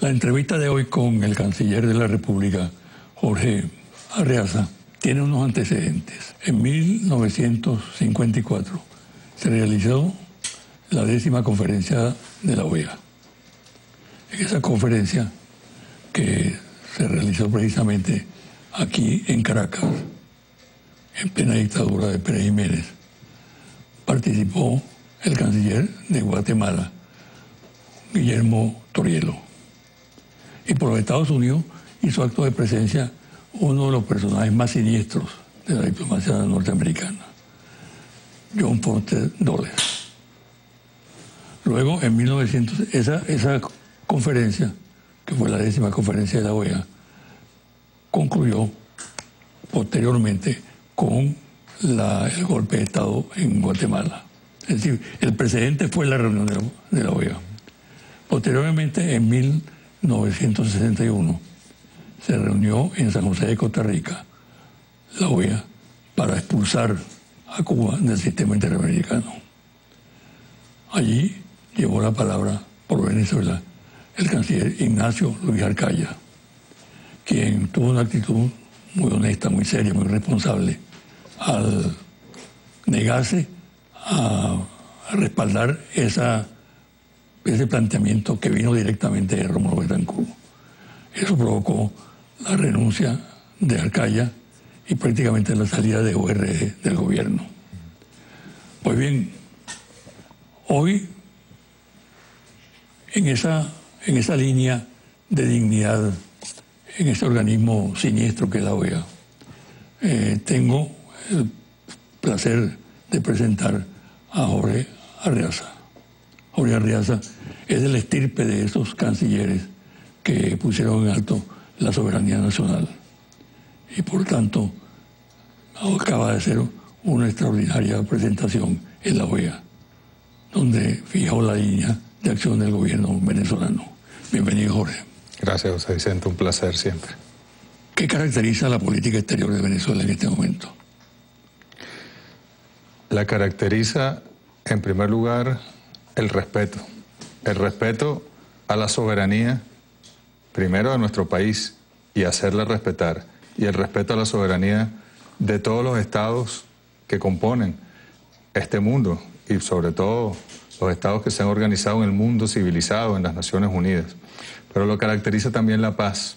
La entrevista de hoy con el canciller de la República, Jorge Arreaza, tiene unos antecedentes. En 1954 se realizó la 10ª conferencia de la OEA. En esa conferencia, que se realizó precisamente aquí en Caracas, en plena dictadura de Pérez Jiménez, participó el canciller de Guatemala, Guillermo Torielo. Y por los Estados Unidos hizo acto de presencia uno de los personajes más siniestros de la diplomacia norteamericana, John Foster Dulles. Luego, en 1900, esa conferencia, que fue la 10ª conferencia de la OEA, concluyó posteriormente con el golpe de Estado en Guatemala. Es decir, el precedente fue la reunión de la OEA. Posteriormente, en 1961, se reunió en San José de Costa Rica la OEA para expulsar a Cuba del sistema interamericano. Allí llevó la palabra por Venezuela el canciller Ignacio Luis Arcaya, quien tuvo una actitud muy honesta, muy seria, muy responsable, al negarse a respaldar ese planteamiento que vino directamente de Rómulo Betancourt. Eso provocó la renuncia de Arcaya y prácticamente la salida de ORD del gobierno. Pues bien, hoy, en esa línea de dignidad, en ese organismo siniestro que es la OEA, tengo el placer de presentar a Jorge Arreaza. Jorge Arreaza es del estirpe de esos cancilleres que pusieron en alto la soberanía nacional y por tanto acaba de hacer una extraordinaria presentación en la OEA, donde fijó la línea de acción del gobierno venezolano. Bienvenido, Jorge. Gracias, José Vicente, un placer siempre. ¿Qué caracteriza la política exterior de Venezuela en este momento? La caracteriza, en primer lugar, el respeto a la soberanía, primero de nuestro país, y hacerla respetar, y el respeto a la soberanía de todos los estados que componen este mundo, y sobre todo los estados que se han organizado en el mundo civilizado, en las Naciones Unidas. Pero lo caracteriza también la paz.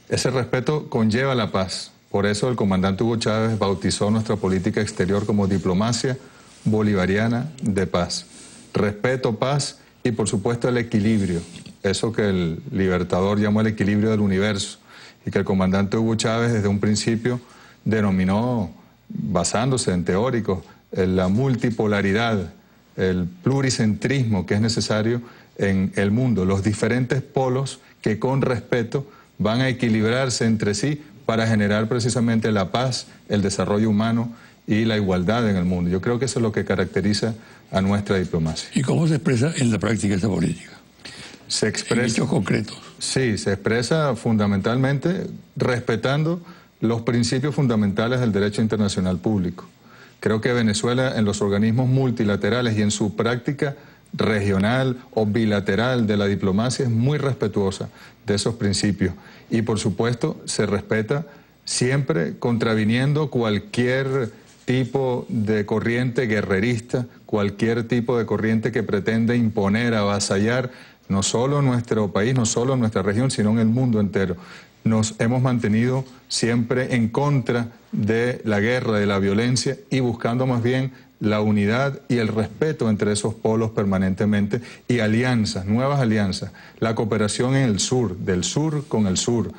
Ese respeto conlleva la paz. Por eso el comandante Hugo Chávez bautizó nuestra política exterior como diplomacia bolivariana de paz. Respeto, paz y por supuesto el equilibrio. Eso que el Libertador llamó el equilibrio del universo y que el comandante Hugo Chávez desde un principio denominó, basándose en teóricos, en la multipolaridad, el pluricentrismo que es necesario en el mundo, los diferentes polos que con respeto van a equilibrarse entre sí para generar precisamente la paz, el desarrollo humano y la igualdad en el mundo. Yo creo que eso es lo que caracteriza a nuestra diplomacia. ¿Y cómo se expresa en la práctica esa política? Se expresa, en hechos concretos. Sí, se expresa fundamentalmente respetando los principios fundamentales del derecho internacional público. Creo que Venezuela en los organismos multilaterales y en su práctica regional o bilateral de la diplomacia es muy respetuosa de esos principios y por supuesto se respeta siempre contraviniendo cualquier tipo de corriente guerrerista, cualquier tipo de corriente que pretende imponer, avasallar no solo nuestro país, no solo nuestra región, sino en el mundo entero. Nos hemos mantenido siempre en contra de la guerra, de la violencia y buscando más bien la unidad y el respeto entre esos polos permanentemente y alianzas, nuevas alianzas, la cooperación en el sur, del sur con el sur.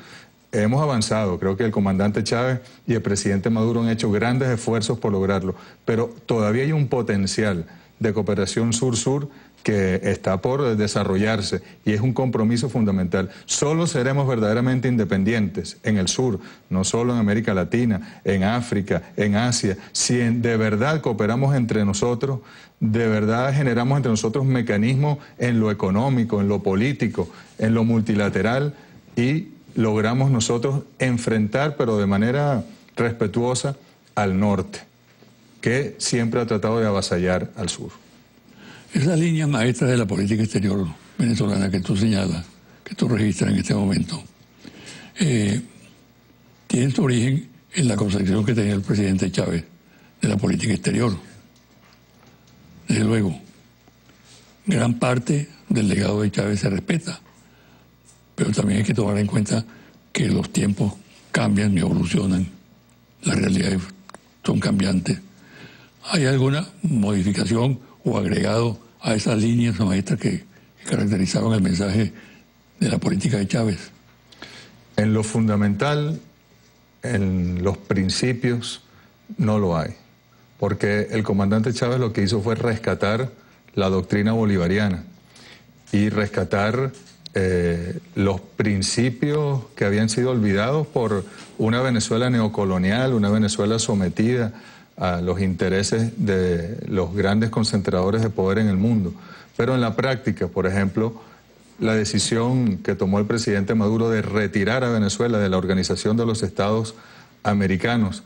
Hemos avanzado, creo que el comandante Chávez y el presidente Maduro han hecho grandes esfuerzos por lograrlo, pero todavía hay un potencial de cooperación sur-sur que está por desarrollarse y es un compromiso fundamental. Solo seremos verdaderamente independientes en el sur, no solo en América Latina, en África, en Asia, si de verdad cooperamos entre nosotros, de verdad generamos entre nosotros mecanismos en lo económico, en lo político, en lo multilateral y logramos nosotros enfrentar, pero de manera respetuosa, al norte, que siempre ha tratado de avasallar al sur. Esa línea maestra de la política exterior venezolana que tú señalas, que tú registras en este momento tienen su origen en la concepción que tenía el presidente Chávez de la política exterior. Desde luego, gran parte del legado de Chávez se respeta, pero también hay que tomar en cuenta que los tiempos cambian y evolucionan, las realidades son cambiantes. ¿Hay alguna modificación o agregado a esas líneas maestras que caracterizaban el mensaje de la política de Chávez? En lo fundamental, en los principios, no lo hay. Porque el comandante Chávez lo que hizo fue rescatar la doctrina bolivariana y rescatar los principios que habían sido olvidados por una Venezuela neocolonial, una Venezuela sometida a los intereses de los grandes concentradores de poder en el mundo. Pero en la práctica, por ejemplo, la decisión que tomó el presidente Maduro de retirar a Venezuela de la Organización de los Estados Americanos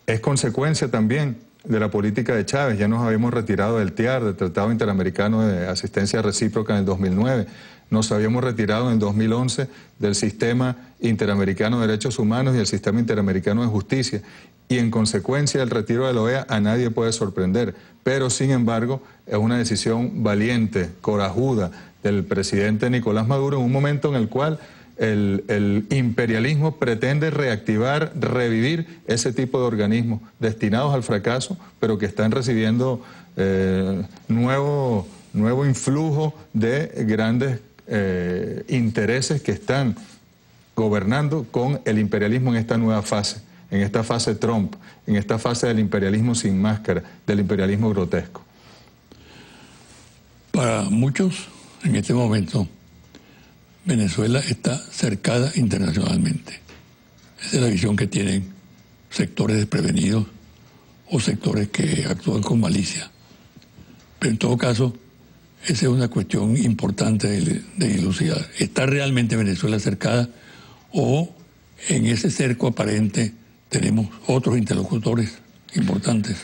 es consecuencia también de la política de Chávez. Ya nos habíamos retirado del TIAR, del Tratado Interamericano de Asistencia Recíproca, en el 2009. Nos habíamos retirado en el 2011 del Sistema Interamericano de Derechos Humanos y el Sistema Interamericano de Justicia. Y en consecuencia del retiro de la OEA a nadie puede sorprender. Pero sin embargo es una decisión valiente, corajuda del presidente Nicolás Maduro en un momento en el cual el imperialismo pretende reactivar, revivir ese tipo de organismos destinados al fracaso, pero que están recibiendo nuevo influjo de grandes intereses que están gobernando con el imperialismo en esta nueva fase, en esta fase Trump, en esta fase del imperialismo sin máscara, del imperialismo grotesco. Para muchos, en este momento, Venezuela está cercada internacionalmente. Esa es la visión que tienen sectores desprevenidos o sectores que actúan con malicia. Pero en todo caso, esa es una cuestión importante de dilucidar. ¿Está realmente Venezuela cercada o en ese cerco aparente tenemos otros interlocutores importantes?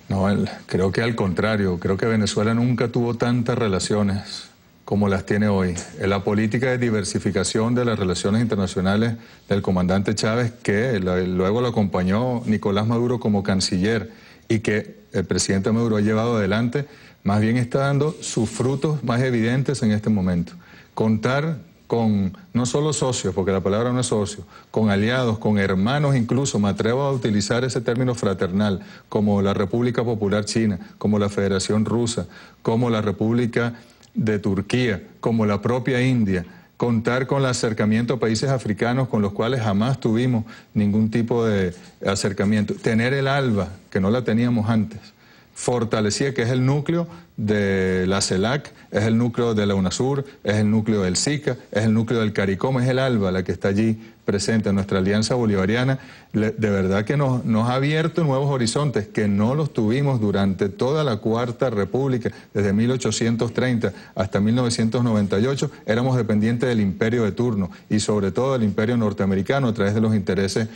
No, creo que al contrario. Creo que Venezuela nunca tuvo tantas relaciones como las tiene hoy. La política de diversificación de las relaciones internacionales del comandante Chávez, que luego lo acompañó Nicolás Maduro como canciller y que el presidente Maduro ha llevado adelante, más bien está dando sus frutos más evidentes en este momento. Contar con no solo socios, porque la palabra no es socio, con aliados, con hermanos incluso, me atrevo a utilizar ese término fraternal, como la República Popular China, como la Federación Rusa, como la República de Turquía, como la propia India, contar con el acercamiento a países africanos con los cuales jamás tuvimos ningún tipo de acercamiento, tener el ALBA, que no la teníamos antes, fortalecía, que es el núcleo de la CELAC, es el núcleo de la UNASUR, es el núcleo del SICA, es el núcleo del CARICOM, es el ALBA la que está allí presente en nuestra alianza bolivariana. De verdad que nos ha abierto nuevos horizontes que no los tuvimos durante toda la Cuarta República, desde 1830 hasta 1998, éramos dependientes del imperio de turno y sobre todo del imperio norteamericano a través de los intereses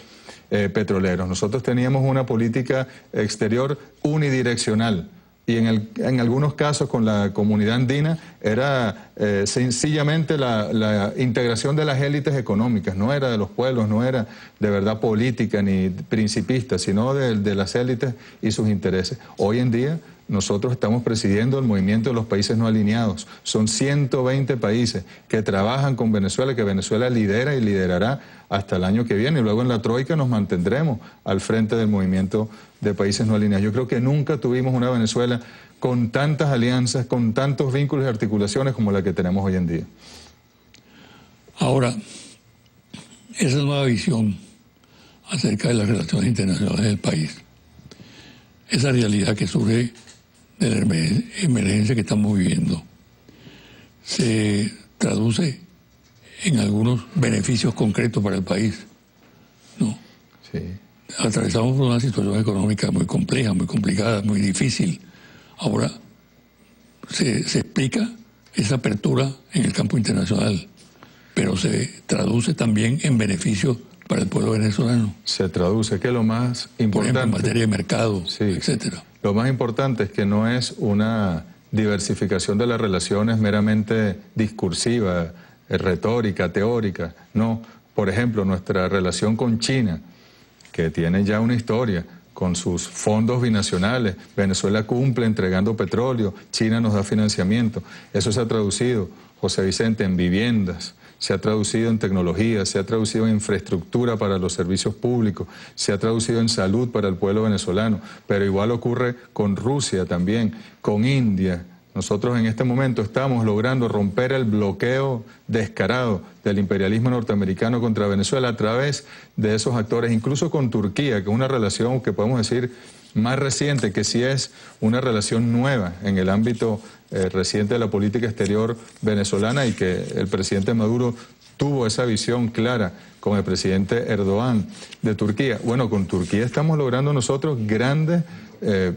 petroleros. Nosotros teníamos una política exterior unidireccional y en algunos casos con la comunidad andina era sencillamente la integración de las élites económicas, no era de los pueblos, no era de verdad política ni principista, sino de las élites y sus intereses. Hoy en día nosotros estamos presidiendo el movimiento de los países no alineados. Son 120 países que trabajan con Venezuela, que Venezuela lidera y liderará hasta el año que viene. Y luego en la Troika nos mantendremos al frente del movimiento de países no alineados. Yo creo que nunca tuvimos una Venezuela con tantas alianzas, con tantos vínculos y articulaciones como la que tenemos hoy en día. Ahora, esa nueva visión acerca de las relaciones internacionales del país, esa realidad que surge de la emergencia que estamos viviendo, se traduce en algunos beneficios concretos para el país, ¿no? Sí. Atravesamos por una situación económica muy compleja, muy complicada, muy difícil. Ahora se explica esa apertura en el campo internacional, pero se traduce también en beneficios para el pueblo venezolano. Se traduce, que lo más importante, por ejemplo, en materia de mercado, sí, etcétera. Lo más importante es que no es una diversificación de las relaciones meramente discursiva, retórica, teórica. No, por ejemplo, nuestra relación con China, que tiene ya una historia, con sus fondos binacionales. Venezuela cumple entregando petróleo, China nos da financiamiento. Eso se ha traducido, José Vicente, en viviendas, se ha traducido en tecnología, se ha traducido en infraestructura para los servicios públicos, se ha traducido en salud para el pueblo venezolano, pero igual ocurre con Rusia también, con India. Nosotros en este momento estamos logrando romper el bloqueo descarado del imperialismo norteamericano contra Venezuela a través de esos actores, incluso con Turquía, que es una relación que podemos decir más reciente, que sí es una relación nueva en el ámbito reciente de la política exterior venezolana, y que el presidente Maduro tuvo esa visión clara con el presidente Erdogan de Turquía. Bueno, con Turquía estamos logrando nosotros grandes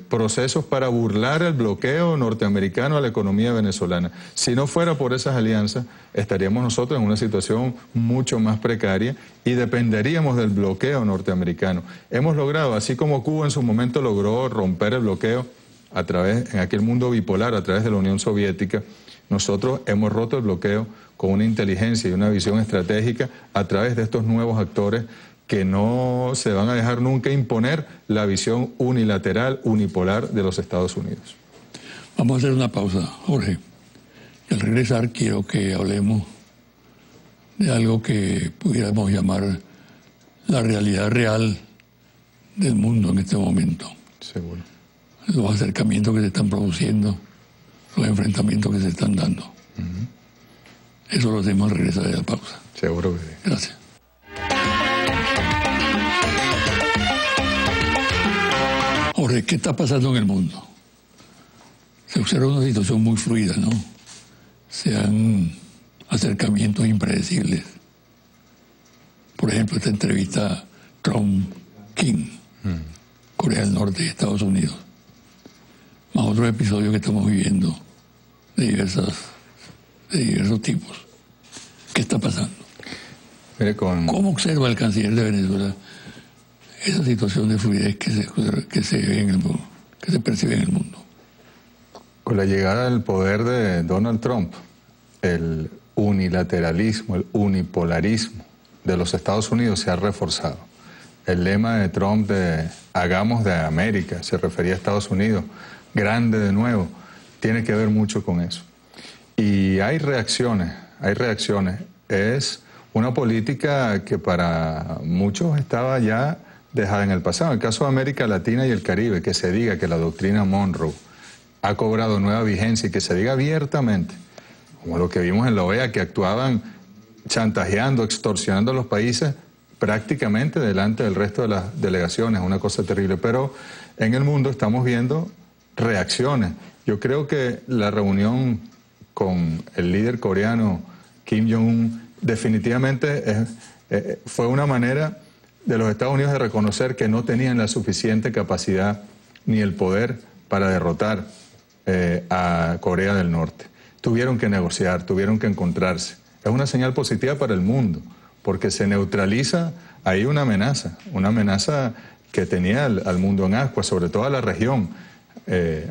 procesos para burlar el bloqueo norteamericano a la economía venezolana. Si no fuera por esas alianzas, estaríamos nosotros en una situación mucho más precaria y dependeríamos del bloqueo norteamericano. Hemos logrado, así como Cuba en su momento logró romper el bloqueo a través, en aquel mundo bipolar, a través de la Unión Soviética, nosotros hemos roto el bloqueo con una inteligencia y una visión estratégica a través de estos nuevos actores que no se van a dejar nunca imponer la visión unilateral, unipolar de los Estados Unidos. Vamos a hacer una pausa, Jorge. Y al regresar quiero que hablemos de algo que pudiéramos llamar la realidad real del mundo en este momento. Seguro. Los acercamientos que se están produciendo, los enfrentamientos que se están dando. Eso lo hacemos al regresar de la pausa. Seguro que sí. Gracias. Jorge, ¿qué está pasando en el mundo? Se observa una situación muy fluida, ¿no? Se dan acercamientos impredecibles. Por ejemplo, esta entrevista Trump-Kim, Corea del Norte y Estados Unidos. Más otros episodios que estamos viviendo de diversos tipos. ¿Qué está pasando? ¿Cómo observa el canciller de Venezuela esa situación de fluidez que se ve en el mundo, que se percibe en el mundo? Con la llegada al poder de Donald Trump, el unilateralismo, el unipolarismo de los Estados Unidos se ha reforzado. El lema de Trump de "hagamos de América", se refería a Estados Unidos, grande de nuevo, tiene que ver mucho con eso. Y hay reacciones. Es una política que para muchos estaba ya dejada en el pasado. En el caso de América Latina y el Caribe, que se diga que la doctrina Monroe ha cobrado nueva vigencia y que se diga abiertamente, como lo que vimos en la OEA, que actuaban chantajeando, extorsionando a los países prácticamente delante del resto de las delegaciones, una cosa terrible. Pero en el mundo estamos viendo reacciones. Yo creo que la reunión con el líder coreano Kim Jong-un definitivamente fue una manera de los Estados Unidos de reconocer que no tenían la suficiente capacidad ni el poder para derrotar a Corea del Norte. Tuvieron que negociar, tuvieron que encontrarse. Es una señal positiva para el mundo, porque se neutraliza ahí una amenaza que tenía al mundo en ascuas, sobre todo a la región,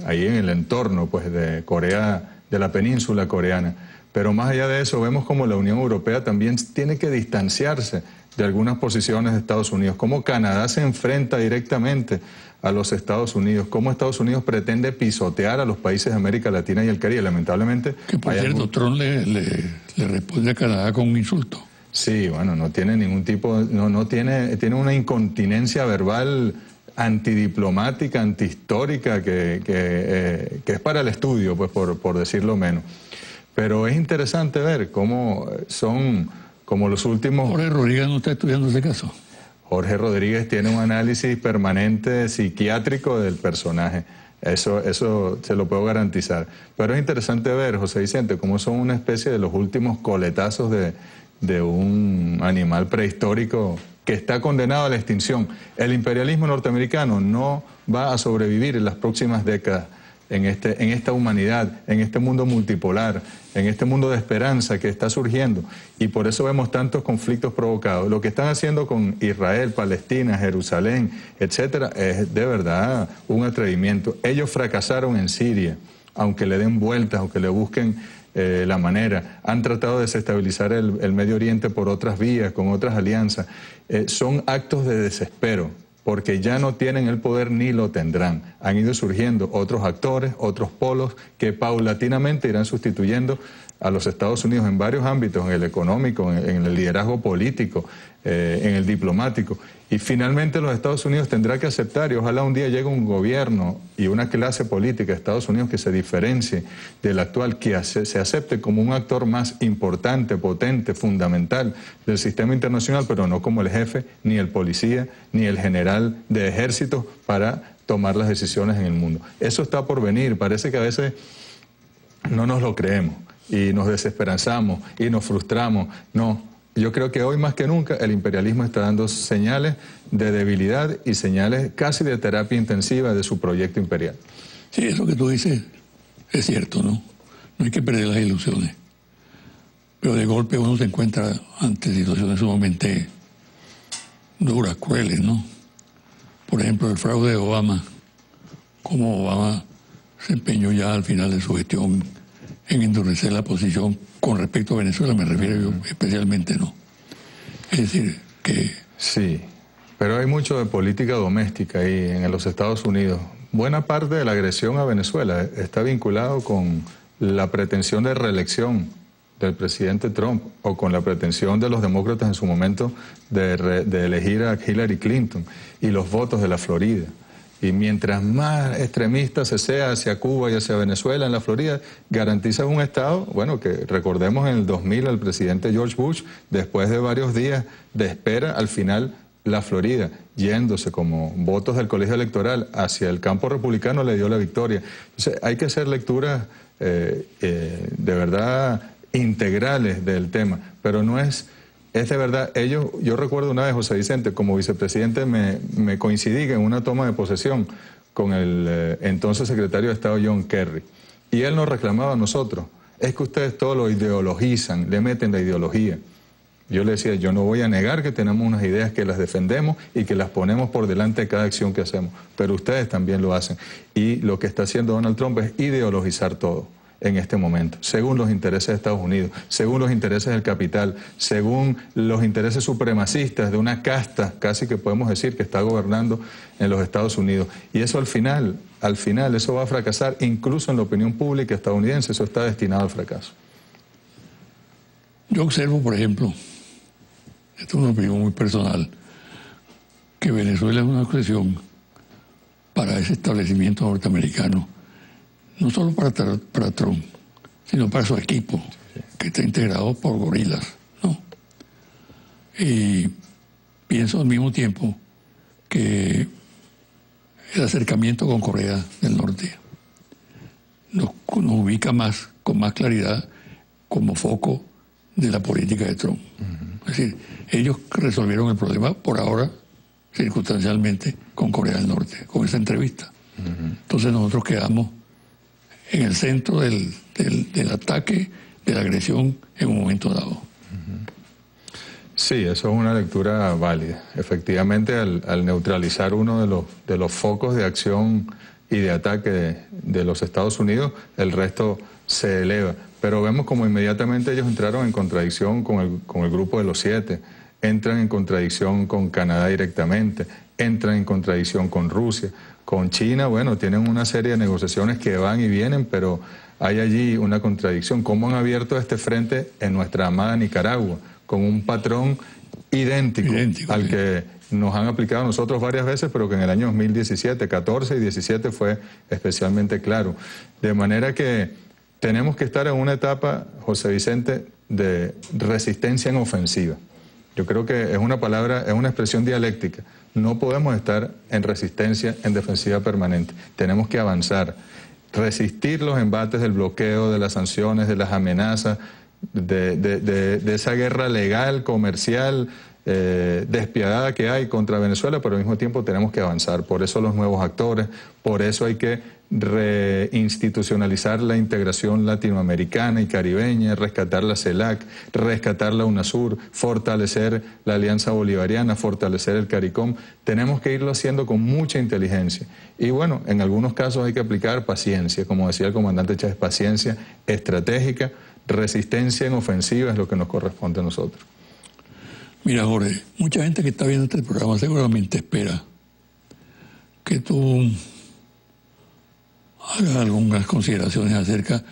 ahí en el entorno pues, de Corea, de la península coreana. Pero más allá de eso, vemos como la Unión Europea también tiene que distanciarse de algunas posiciones de Estados Unidos, cómo Canadá se enfrenta directamente a los Estados Unidos, cómo Estados Unidos pretende pisotear a los países de América Latina y el Caribe. Lamentablemente... Que por cierto, Trump le responde a Canadá con un insulto. Sí, bueno, no tiene ningún tipo, tiene una incontinencia verbal antidiplomática, antihistórica, que es para el estudio, pues por decirlo menos. Pero es interesante ver cómo son como los últimos... Jorge Rodríguez no está estudiando ese caso. Jorge Rodríguez tiene un análisis permanente psiquiátrico del personaje. Eso se lo puedo garantizar. Pero es interesante ver, José Vicente, cómo son una especie de los últimos coletazos de un animal prehistórico que está condenado a la extinción. El imperialismo norteamericano no va a sobrevivir en las próximas décadas en esta humanidad, en este mundo multipolar, en este mundo de esperanza que está surgiendo. Y por eso vemos tantos conflictos provocados. Lo que están haciendo con Israel, Palestina, Jerusalén, etcétera, es de verdad un atrevimiento. Ellos fracasaron en Siria, aunque le den vueltas, aunque le busquen la manera. Han tratado de desestabilizar el Medio Oriente por otras vías, con otras alianzas. Son actos de desespero, porque ya no tienen el poder ni lo tendrán. Han ido surgiendo otros actores, otros polos, que paulatinamente irán sustituyendo a los Estados Unidos en varios ámbitos, en el económico, en el liderazgo político, en el diplomático. Y finalmente los Estados Unidos tendrá que aceptar, y ojalá un día llegue un gobierno y una clase política de Estados Unidos que se diferencie del actual, que se acepte como un actor más importante, potente, fundamental del sistema internacional, pero no como el jefe, ni el policía, ni el general de ejército para tomar las decisiones en el mundo. Eso está por venir. Parece que a veces no nos lo creemos y nos desesperanzamos y nos frustramos. No, yo creo que hoy más que nunca el imperialismo está dando señales de debilidad y señales casi de terapia intensiva de su proyecto imperial. Sí, eso que tú dices es cierto, ¿no? No hay que perder las ilusiones. Pero de golpe uno se encuentra ante situaciones sumamente duras, crueles, ¿no? Por ejemplo, el fraude de Obama, cómo Obama se empeñó ya al final de su gestión en endurecer la posición con respecto a Venezuela, me refiero yo especialmente, ¿no? Es decir, que... Sí, pero hay mucho de política doméstica ahí en los Estados Unidos. Buena parte de la agresión a Venezuela está vinculado con la pretensión de reelección del presidente Trump o con la pretensión de los demócratas en su momento de elegir a Hillary Clinton y los votos de la Florida. Y mientras más extremista se sea hacia Cuba y hacia Venezuela en la Florida, garantiza un Estado, bueno, que recordemos en el 2000 al presidente George Bush, después de varios días de espera, al final la Florida, yéndose como votos del colegio electoral hacia el campo republicano, le dio la victoria. Entonces, hay que hacer lecturas de verdad integrales del tema, pero no es... Es de verdad, yo recuerdo una vez, José Vicente, como vicepresidente me coincidí en una toma de posesión con el entonces secretario de Estado John Kerry. Y él nos reclamaba a nosotros, es que ustedes todo lo ideologizan, le meten la ideología. Yo le decía, yo no voy a negar que tenemos unas ideas que las defendemos y que las ponemos por delante de cada acción que hacemos, pero ustedes también lo hacen. Y lo que está haciendo Donald Trump es ideologizar todo en este momento, según los intereses de Estados Unidos, según los intereses del capital, según los intereses supremacistas de una casta, casi que podemos decir que está gobernando en los Estados Unidos. Y eso al final eso va a fracasar, incluso en la opinión pública estadounidense, eso está destinado al fracaso. Yo observo, por ejemplo, esto es una opinión muy personal, que Venezuela es una expresión para ese establecimiento norteamericano, no solo para Trump, sino para su equipo, que está integrado por gorilas, ¿no? Y pienso al mismo tiempo que el acercamiento con Corea del Norte nos ubica más, con más claridad, como foco de la política de Trump. Es decir, ellos resolvieron el problema por ahora, circunstancialmente, con Corea del Norte, con esa entrevista. Entonces nosotros quedamos en el centro del ataque, de la agresión en un momento dado. Sí, eso es una lectura válida. Efectivamente, al neutralizar uno de los focos de acción y de ataque de los Estados Unidos, el resto se eleva. Pero vemos como inmediatamente ellos entraron en contradicción con el grupo de los 7, entran en contradicción con Canadá directamente, entran en contradicción con Rusia. Con China, bueno, tienen una serie de negociaciones que van y vienen, pero hay allí una contradicción. ¿Cómo han abierto este frente en nuestra amada Nicaragua? Con un patrón idéntico al que nos han aplicado a nosotros varias veces, pero que en el año 2017, 14 y 17 fue especialmente claro. De manera que tenemos que estar en una etapa, José Vicente, de resistencia en ofensiva. Yo creo que es una palabra, es una expresión dialéctica. No podemos estar en resistencia, en defensiva permanente. Tenemos que avanzar, resistir los embates del bloqueo, de las sanciones, de las amenazas, de esa guerra legal, comercial, despiadada que hay contra Venezuela, pero al mismo tiempo tenemos que avanzar. Por eso los nuevos actores, por eso hay que reinstitucionalizar la integración latinoamericana y caribeña, rescatar la CELAC, rescatar la UNASUR, fortalecer la Alianza Bolivariana, fortalecer el CARICOM. Tenemos que irlo haciendo con mucha inteligencia. Y bueno, en algunos casos hay que aplicar paciencia, como decía el comandante Chávez, paciencia estratégica, resistencia en ofensiva es lo que nos corresponde a nosotros. Mira, Jorge, mucha gente que está viendo este programa seguramente espera que tú hagas algunas consideraciones acerca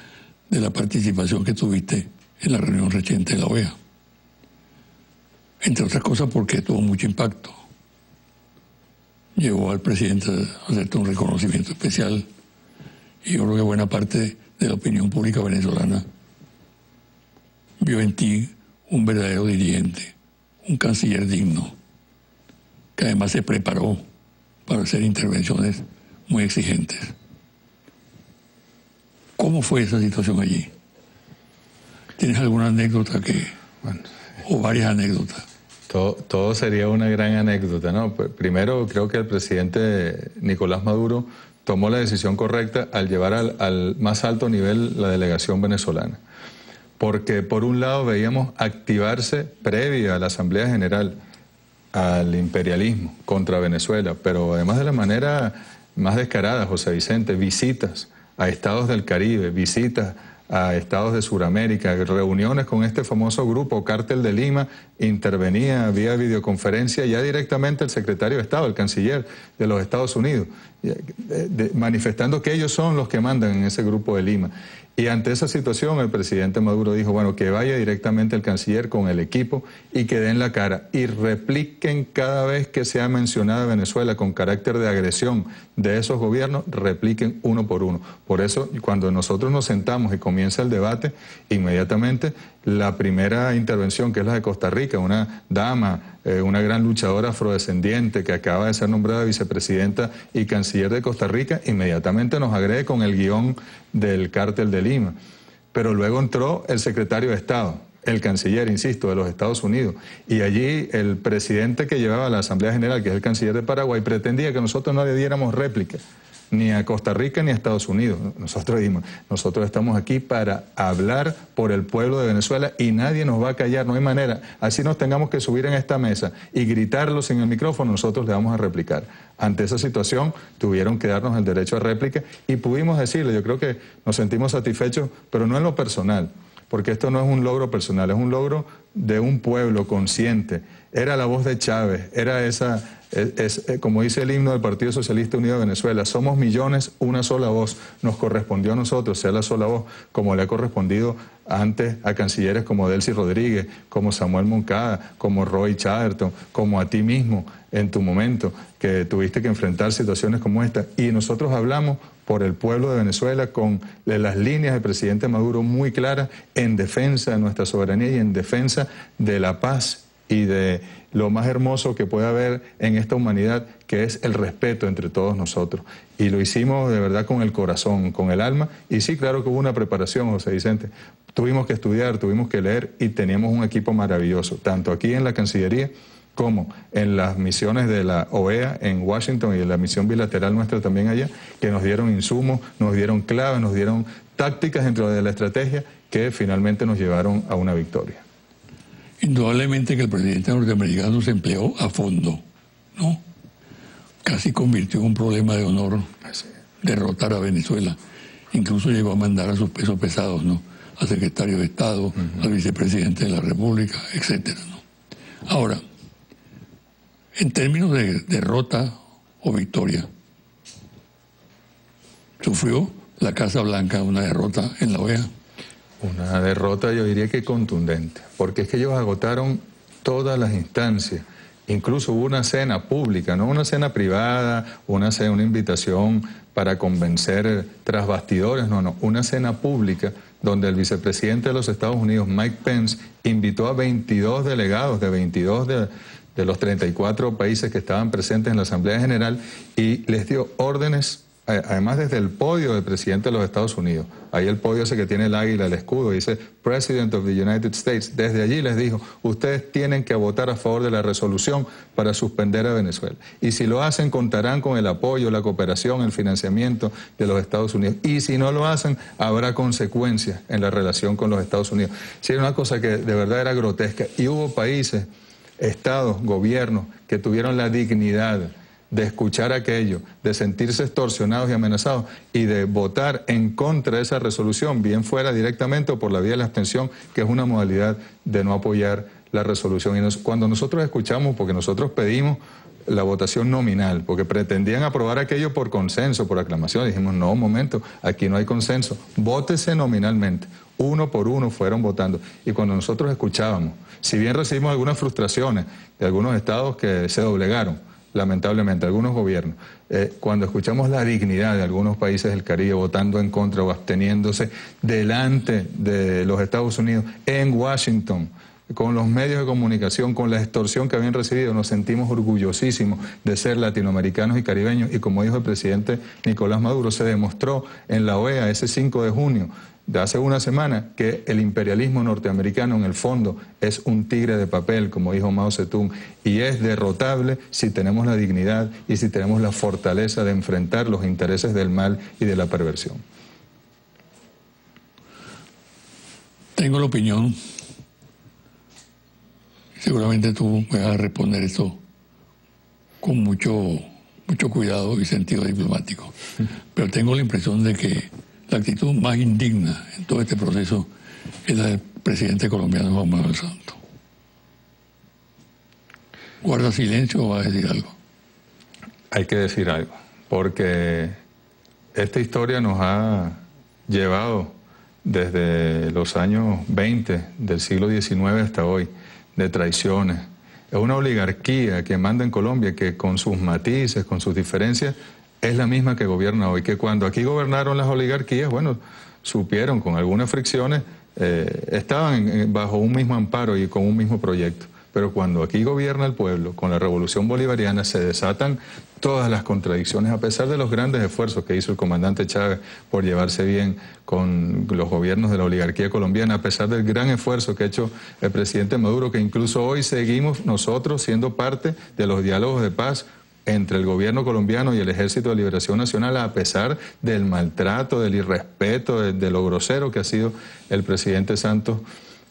de la participación que tuviste en la reunión reciente de la OEA. Entre otras cosas porque tuvo mucho impacto. Llevó al presidente a hacerte un reconocimiento especial y yo creo que buena parte de la opinión pública venezolana vio en ti un verdadero dirigente, un canciller digno, que además se preparó para hacer intervenciones muy exigentes. ¿Cómo fue esa situación allí? ¿Tienes alguna anécdota o varias anécdotas? Todo sería una gran anécdota, ¿no? Primero, creo que el presidente Nicolás Maduro tomó la decisión correcta al llevar al más alto nivel la delegación venezolana. Porque por un lado veíamos activarse previa a la Asamblea General al imperialismo contra Venezuela, pero además de la manera más descarada, José Vicente, visitas a estados del Caribe, visitas a estados de Sudamérica, reuniones con este famoso grupo Cártel de Lima, intervenía vía videoconferencia ya directamente el secretario de Estado, el canciller de los Estados Unidos, manifestando que ellos son los que mandan en ese grupo de Lima. Y ante esa situación el presidente Maduro dijo, bueno, que vaya directamente el canciller con el equipo y que den la cara y repliquen cada vez que sea mencionada Venezuela con carácter de agresión de esos gobiernos, repliquen uno por uno. Por eso, cuando nosotros nos sentamos y comienza el debate, inmediatamente la primera intervención, que es la de Costa Rica, una dama, una gran luchadora afrodescendiente que acaba de ser nombrada vicepresidenta y canciller de Costa Rica, inmediatamente nos agrede con el guión del Cártel de Lima. Pero luego entró el secretario de Estado, el canciller, insisto, de los Estados Unidos, y allí el presidente que llevaba la Asamblea General, que es el canciller de Paraguay, pretendía que nosotros no le diéramos réplica ni a Costa Rica ni a Estados Unidos. Nosotros dijimos, nosotros estamos aquí para hablar por el pueblo de Venezuela y nadie nos va a callar, no hay manera. Así nos tengamos que subir en esta mesa y gritarlos en el micrófono, nosotros le vamos a replicar. Ante esa situación tuvieron que darnos el derecho a réplica y pudimos decirle, yo creo que nos sentimos satisfechos, pero no en lo personal, porque esto no es un logro personal, es un logro de un pueblo consciente. Era la voz de Chávez, era esa... como dice el himno del Partido Socialista Unido de Venezuela, somos millones, una sola voz. Nos correspondió a nosotros ser la sola voz, como le ha correspondido antes a cancilleres como Delcy Rodríguez, como Samuel Moncada, como Roy Chatterton, como a ti mismo en tu momento, que tuviste que enfrentar situaciones como esta. Y nosotros hablamos por el pueblo de Venezuela con las líneas del presidente Maduro muy claras en defensa de nuestra soberanía y en defensa de la paz y de lo más hermoso que puede haber en esta humanidad, que es el respeto entre todos nosotros. Y lo hicimos de verdad con el corazón, con el alma, y sí, claro que hubo una preparación, José Vicente. Tuvimos que estudiar, tuvimos que leer y teníamos un equipo maravilloso, tanto aquí en la Cancillería como en las misiones de la OEA en Washington y en la misión bilateral nuestra también allá, que nos dieron insumos, nos dieron claves, nos dieron tácticas dentro de la estrategia que finalmente nos llevaron a una victoria. Indudablemente que el presidente norteamericano se empleó a fondo, ¿no? Casi convirtió en un problema de honor derrotar a Venezuela. Incluso llegó a mandar a sus pesos pesados, ¿no? Al secretario de Estado, al vicepresidente de la República, etcétera, ¿no? Ahora, en términos de derrota o victoria, ¿sufrió la Casa Blanca una derrota en la OEA? Una derrota, yo diría que contundente, porque es que ellos agotaron todas las instancias. Incluso hubo una cena pública, no una cena privada, una invitación para convencer tras bastidores, no, una cena pública donde el vicepresidente de los Estados Unidos, Mike Pence, invitó a 22 delegados de 22 de los 34 países que estaban presentes en la Asamblea General y les dio órdenes, además desde el podio del presidente de los Estados Unidos. Ahí el podio ese que tiene el águila, el escudo, dice President of the United States. Desde allí les dijo, ustedes tienen que votar a favor de la resolución para suspender a Venezuela. Y si lo hacen, contarán con el apoyo, la cooperación, el financiamiento de los Estados Unidos. Y si no lo hacen, habrá consecuencias en la relación con los Estados Unidos. Sí, era una cosa que de verdad era grotesca. Y hubo países, estados, gobiernos que tuvieron la dignidad de escuchar aquello, de sentirse extorsionados y amenazados y de votar en contra de esa resolución, bien fuera directamente o por la vía de la abstención, que es una modalidad de no apoyar la resolución. Y cuando nosotros escuchamos, porque nosotros pedimos la votación nominal, porque pretendían aprobar aquello por consenso, por aclamación, dijimos, no, un momento, aquí no hay consenso, vótese nominalmente. Uno por uno fueron votando. Y cuando nosotros escuchábamos, si bien recibimos algunas frustraciones de algunos estados que se doblegaron, lamentablemente, algunos gobiernos, cuando escuchamos la dignidad de algunos países del Caribe votando en contra o absteniéndose delante de los Estados Unidos, en Washington, con los medios de comunicación, con la extorsión que habían recibido, nos sentimos orgullosísimos de ser latinoamericanos y caribeños, y como dijo el presidente Nicolás Maduro, se demostró en la OEA ese 5 de junio, de hace una semana, que el imperialismo norteamericano en el fondo es un tigre de papel, como dijo Mao Zedong, y es derrotable si tenemos la dignidad y si tenemos la fortaleza de enfrentar los intereses del mal y de la perversión. Tengo la opinión, seguramente tú me vas a responder esto con mucho cuidado y sentido diplomático, pero tengo la impresión de que la actitud más indigna en todo este proceso es la del presidente colombiano Juan Manuel Santos. ¿Guarda silencio o va a decir algo? Hay que decir algo, porque esta historia nos ha llevado desde los años 20 del siglo XIX hasta hoy, de traiciones. Es una oligarquía que manda en Colombia, que con sus matices, con sus diferencias, es la misma que gobierna hoy, que cuando aquí gobernaron las oligarquías, bueno, supieron con algunas fricciones, estaban bajo un mismo amparo y con un mismo proyecto. Pero cuando aquí gobierna el pueblo, con la revolución bolivariana, se desatan todas las contradicciones, a pesar de los grandes esfuerzos que hizo el comandante Chávez por llevarse bien con los gobiernos de la oligarquía colombiana, a pesar del gran esfuerzo que ha hecho el presidente Maduro, que incluso hoy seguimos nosotros siendo parte de los diálogos de paz entre el gobierno colombiano y el Ejército de Liberación Nacional, a pesar del maltrato, del irrespeto, de lo grosero que ha sido el presidente Santos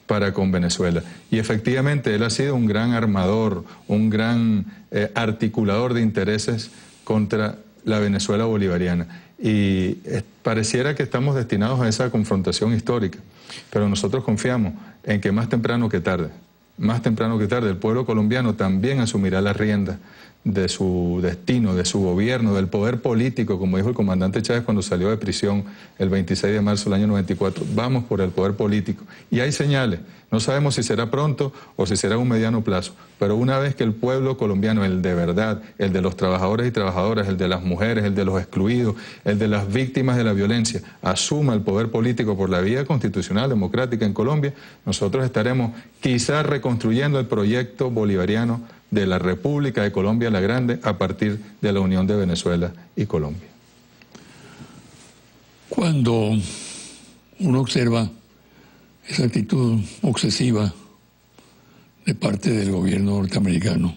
para con Venezuela. Y efectivamente él ha sido un gran armador, un gran articulador de intereses contra la Venezuela bolivariana. Y pareciera que estamos destinados a esa confrontación histórica, pero nosotros confiamos en que más temprano que tarde, el pueblo colombiano también asumirá la rienda de su destino, de su gobierno, del poder político, como dijo el comandante Chávez cuando salió de prisión el 26 de marzo del año 94. Vamos por el poder político. Y hay señales. No sabemos si será pronto o si será a un mediano plazo, pero una vez que el pueblo colombiano, el de verdad, el de los trabajadores y trabajadoras, el de las mujeres, el de los excluidos, el de las víctimas de la violencia, asuma el poder político por la vía constitucional democrática en Colombia, nosotros estaremos quizás reconstruyendo el proyecto bolivariano de la República de Colombia la Grande a partir de la unión de Venezuela y Colombia. Cuando uno observa esa actitud obsesiva de parte del gobierno norteamericano,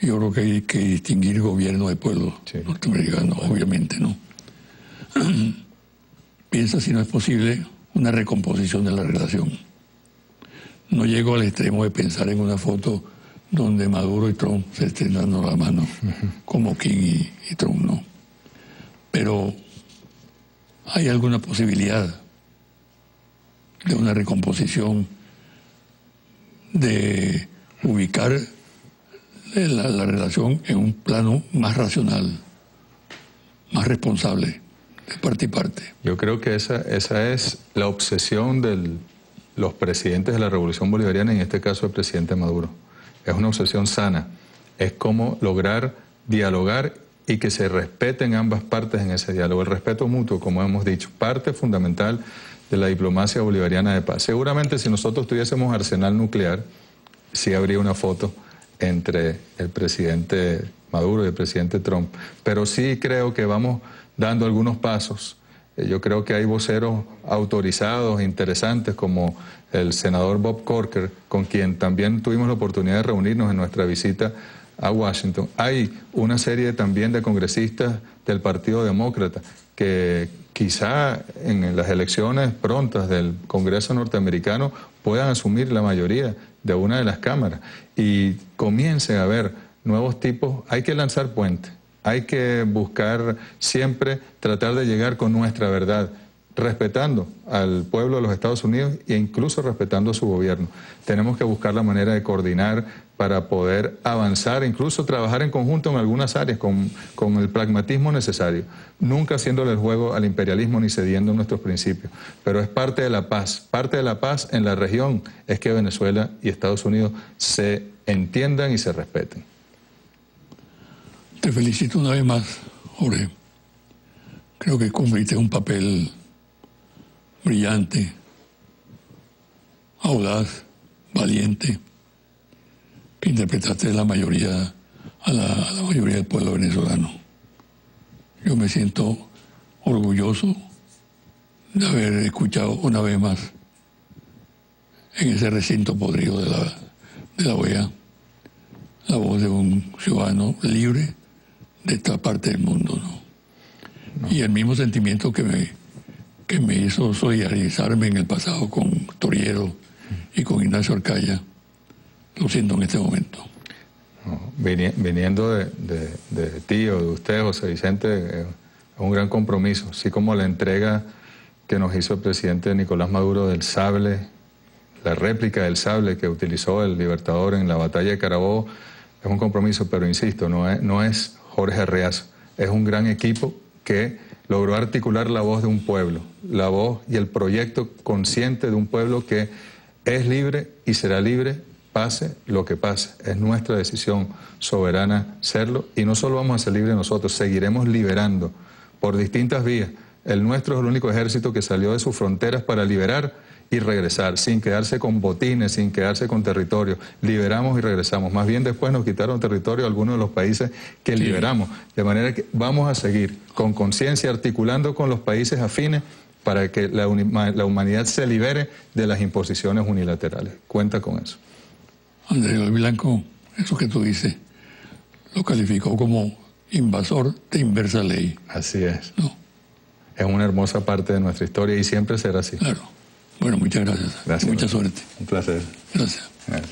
yo creo que hay que distinguir gobierno de pueblo norteamericano, obviamente, ¿no? Piensa si no es posible una recomposición de la relación. No llego al extremo de pensar en una foto donde Maduro y Trump se estén dando la mano, como King y Trump, ¿no? Pero ¿hay alguna posibilidad de una recomposición, de ubicar la relación en un plano más racional, más responsable, de parte y parte? Yo creo que esa es la obsesión de los presidentes de la Revolución Bolivariana, en este caso el presidente Maduro. Es una obsesión sana, es cómo lograr dialogar y que se respeten ambas partes en ese diálogo. El respeto mutuo, como hemos dicho, parte fundamental de la diplomacia bolivariana de paz. Seguramente si nosotros tuviésemos arsenal nuclear, sí habría una foto entre el presidente Maduro y el presidente Trump, pero sí creo que vamos dando algunos pasos. Yo creo que hay voceros autorizados, interesantes, como el senador Bob Corker, con quien también tuvimos la oportunidad de reunirnos en nuestra visita a Washington. Hay una serie también de congresistas del Partido Demócrata que quizá en las elecciones prontas del Congreso norteamericano puedan asumir la mayoría de una de las cámaras y comiencen a ver nuevos tipos, hay que lanzar puentes, hay que buscar siempre tratar de llegar con nuestra verdad, respetando al pueblo de los Estados Unidos e incluso respetando a su gobierno. Tenemos que buscar la manera de coordinar para poder avanzar, incluso trabajar en conjunto en algunas áreas con el pragmatismo necesario, nunca haciéndole el juego al imperialismo ni cediendo nuestros principios, pero es parte de la paz. Parte de la paz en la región es que Venezuela y Estados Unidos se entiendan y se respeten. Te felicito una vez más, Jorge. Creo que cumpliste un papel brillante, audaz, valiente, que interpretaste a la mayoría del pueblo venezolano. Yo me siento orgulloso de haber escuchado una vez más en ese recinto podrido de la OEA la voz de un ciudadano libre de esta parte del mundo, ¿no? Y el mismo sentimiento que me hizo solidarizarme en el pasado con Toriero y con Ignacio Arcaya, lo siento en este momento. No, viniendo de ti o de usted, José Vicente, es un gran compromiso, así como la entrega que nos hizo el presidente Nicolás Maduro del sable, la réplica del sable que utilizó el Libertador en la batalla de Carabobo, es un compromiso, pero insisto, no es Jorge Arreaza, es un gran equipo que logró articular la voz de un pueblo, la voz y el proyecto consciente de un pueblo que es libre y será libre, pase lo que pase. Es nuestra decisión soberana serlo, y no solo vamos a ser libres nosotros, seguiremos liberando por distintas vías. El nuestro es el único ejército que salió de sus fronteras para liberar y regresar, sin quedarse con botines, sin quedarse con territorio. Liberamos y regresamos. Más bien después nos quitaron territorio a algunos de los países que liberamos. De manera que vamos a seguir con conciencia, articulando con los países afines para que la humanidad se libere de las imposiciones unilaterales. Cuenta con eso. Andrés Eloy Blanco, eso que tú dices, lo calificó como invasor de inversa ley. Así es. ¿No? Es una hermosa parte de nuestra historia y siempre será así. Claro. Bueno, muchas gracias. Gracias. Mucha suerte. Un placer. Gracias. Gracias.